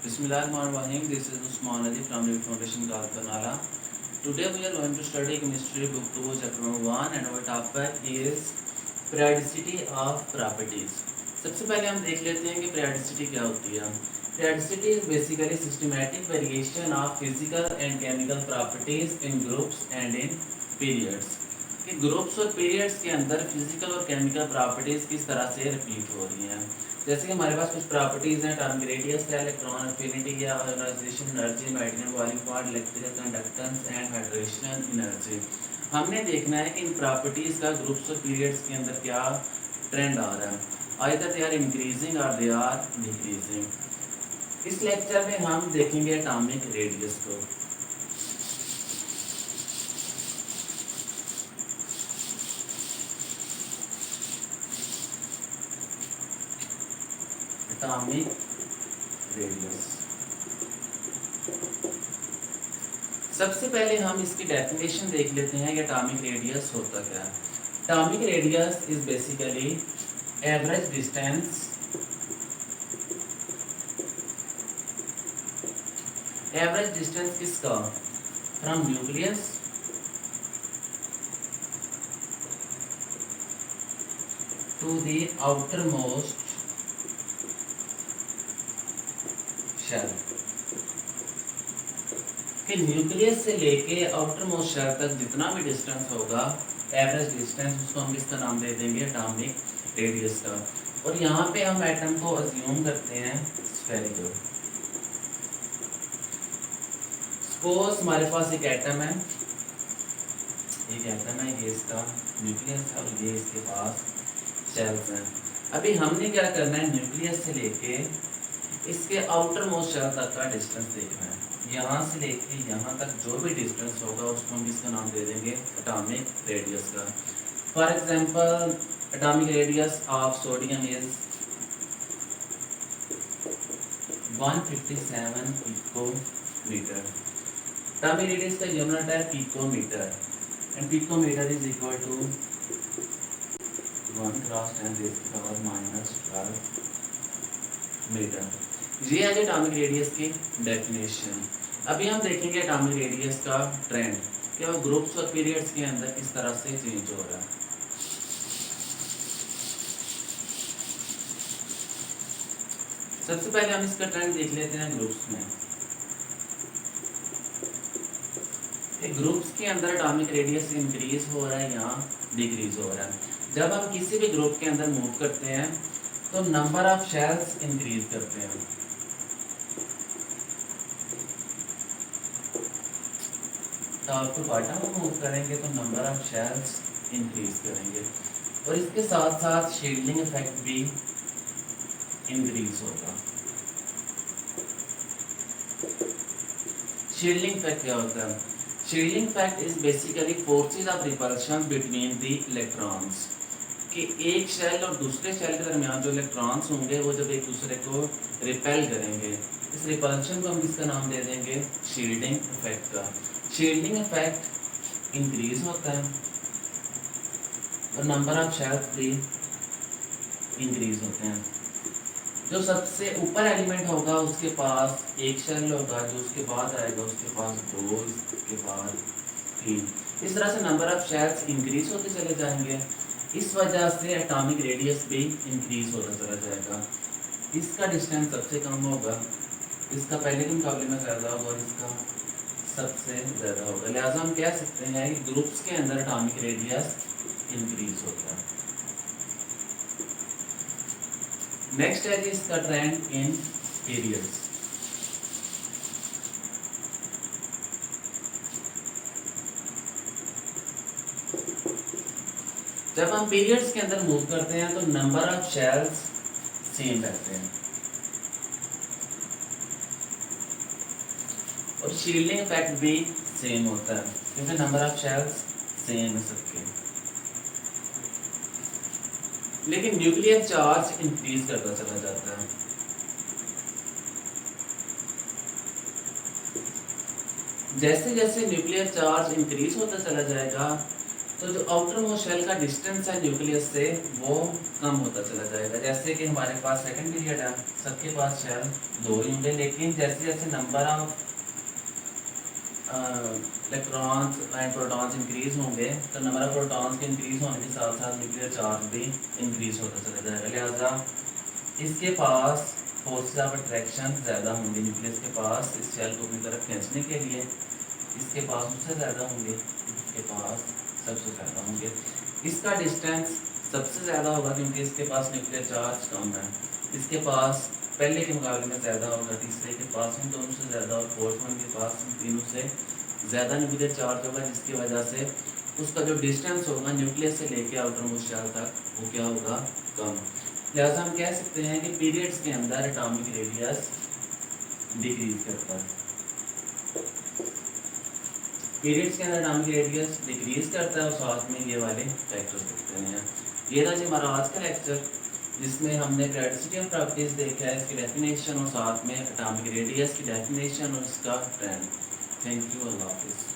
Bismillahirrahmanirrahim. This is Usman Ali from New Foundation Kalkanala. Today we are going to study chemistry book 2 chapter number 1 and our topic is periodicity of properties. सबसे पहले हम देख लेते हैं कि periodicity क्या होती है. Periodicity is basically systematic variation of physical and chemical properties in groups and in periods. कि ग्रुप्स और पीरियड्स के अंदर फिजिकल और केमिकल प्रॉपर्टीज किस तरह से रिपीट हो रही हैं. जैसे कि हमारे पास कुछ प्रॉपर्टीज हैं, एटॉमिक रेडियस है, इलेक्ट्रॉन एफिनिटी या ionization energy, magnetic boiling point, electrical conductance and hydration energy. हमने देखना है कि इन प्रॉपर्टीज का ग्रुप्स और पीरियड्स के अंदर क्या ट्रेंड आ रहा है. आइदर दे आर इंक्रीजिंग और दे आर डिक्रीजिंग. इस लेक्चर में हम देखेंगे एटॉमिक रेडियस को. Atomic radius. सबसे पहले हम इसकी डेफिनेशन देख लेते हैं कि एटॉमिक रेडियस होता क्या है. Atomic radius is basically average distance किसका, from nucleus to the outer most shell. कि न्यूक्लियस से लेके आउटर मोस्ट शेल तक जितना भी डिस्टेंस होगा, एवरेज डिस्टेंस, उसको हम किसका नाम दे देंगे, एटॉमिक रेडियस का. और यहाँ पे हम एटम को अज्यूम करते हैं स्फेरिकल. सपोज हमारे पास एक एटम है, ये इसका न्यूक्लियस है और ये इसके पास शेल्स हैं. अभी हमने क्या करना है, न्यूक्लियस से लेके इसके आउटर मोस्ट शेल तक का डिस्टेंस देखना है. यहाँ से लेके यहाँ तक जो भी डिस्टेंस होगा उसको हम इसका नाम दे देंगे एटॉमिक रेडियस का. For example atomic radius of sodium is 157 picometre. Atomic radius का यूनिट है picometre and picometre is equal to 1 × 10⁻⁻12 metre. ये है एटॉमिक रेडियस की डेफिनेशन. अभी हम देखेंगे एटॉमिक रेडियस का ट्रेंड, कि वो ग्रुप्स और पीरियड्स के अंदर किस तरह से चेंज हो रहा है. सबसे पहले हम इसका ट्रेंड देख लेते हैं ग्रुप्स में. ग्रुप्स के अंदर एटॉमिक रेडियस इंक्रीज हो रहा है या डिक्रीज हो रहा है. जब हम किसी भी ग्रुप के अंदर मूव करते हैं तो नंबर ऑफ शेल्स इंक्रीज करते हैं. टॉप टू बॉटम हम मूव करेंगे तो नंबर ऑफ शेल्स इंक्रीज करेंगे. और इसके साथ साथ शील्डिंग इफेक्ट भी इंक्रीज होगा. शील्डिंग इफेक्ट क्या होता है? Shielding effect is basically forces of repulsion between the electrons. कि एक शेल और दूसरे शेल के दरमियान जो इलेक्ट्रॉन्स होंगे वो जब एक दूसरे को रिपेल करेंगे, इस रिपल्शन को हम किसका नाम दे देंगे, शील्डिंग इफेक्ट का. शील्डिंग इफेक्ट इंक्रीज होता है और नंबर ऑफ शेल्स भी इंक्रीज होते हैं. जो सबसे ऊपर एलिमेंट होगा उसके पास एक शेल होगा, जो उसके बाद आएगा उसके पास 2, इसके बाद 3. इस तरह से नंबर ऑफ शेल्स इंक्रीज होते चले जाएंगे. इस वजह से एटॉमिक रेडियस भी इंक्रीज होता चला जाएगा. इसका डिस्टेंस सबसे कम होगा, इसका पहले के मुकाबले में ज़्यादा होगा और इसका सबसे ज़्यादा होगा. लिहाजा हम कह सकते हैं कि ग्रुप्स के अंदर एटॉमिक रेडियस इंक्रीज होता है. नेक्स्ट है इसका ट्रेंड इन पीरियड्स. जब हम पीरियड्स के अंदर मूव करते हैं तो नंबर ऑफ शेल्स सेम रहते हैं और शील्डिंग इफेक्ट भी सेम होता है क्योंकि नंबर ऑफ शेल्स सेम है सबके. लेकिन न्यूक्लियर चार्ज इंक्रीज करता चला जाता है. जैसे जैसे न्यूक्लियर चार्ज इंक्रीज होता चला जाएगा तो जो आउटर मोस्ट शेल का डिस्टेंस है न्यूक्लियस से वो कम होता चला जाएगा। जैसे कि हमारे पास सेकंड पीरियड है, सबके पास शेल 2 ही होंगे, लेकिन जैसे जैसे number of electrons and protons increase होंगे तो नंबर ऑफ प्रोटॉन्स के इंक्रीज होने के साथ साथ न्यूक्लियर चार्ज भी इंक्रीज होता चला जाएगा। लिहाजा इसके पास फोर्सेस ऑफ अट्रैक्शन ज़्यादा होंगे, न्यूक्लियस के पास इस शेल को अपनी तरफ खींचने के लिए इसके पास उससे ज़्यादा होंगे, इसके पास सबसे ज़्यादा होंगे। इसका डिस्टेंस सबसे ज़्यादा होगा क्योंकि इसके पास न्यूक्लियर चार्ज कम है, इसके पास पहले के मुकाबले में ज़्यादा होगा, तीसरे के पास इन दोनों से ज़्यादा और फोर्थ वन के पास इन तीनों से ज़्यादा न्यूक्लियर चार्ज होगा, जिसकी वजह से उसका जो डिस्टेंस होगा न्यूक्लियस से लेके आउटर मोस्ट शेल तक वो क्या होगा, कम। लिहाजा हम कह सकते हैं कि पीरियड्स के अंदर एटॉमिक रेडियस डिक्रीज करता है, पीरियड्स के अंदर एटॉमिक रेडियस डिक्रीज करता है और साथ में ये वाले फैक्टर्स दिखते हैं। ये था जी हमारा आज का लेक्चर जिसमें हमने पेरियोडिसिटी ऑफ प्रॉपर्टीज देखा है, इसकी डेफिनेशन और साथ में एटॉमिक रेडियस की डेफिनेशन और इसका ट्रेंड। थैंक यू, अल्लाह हाफिज़।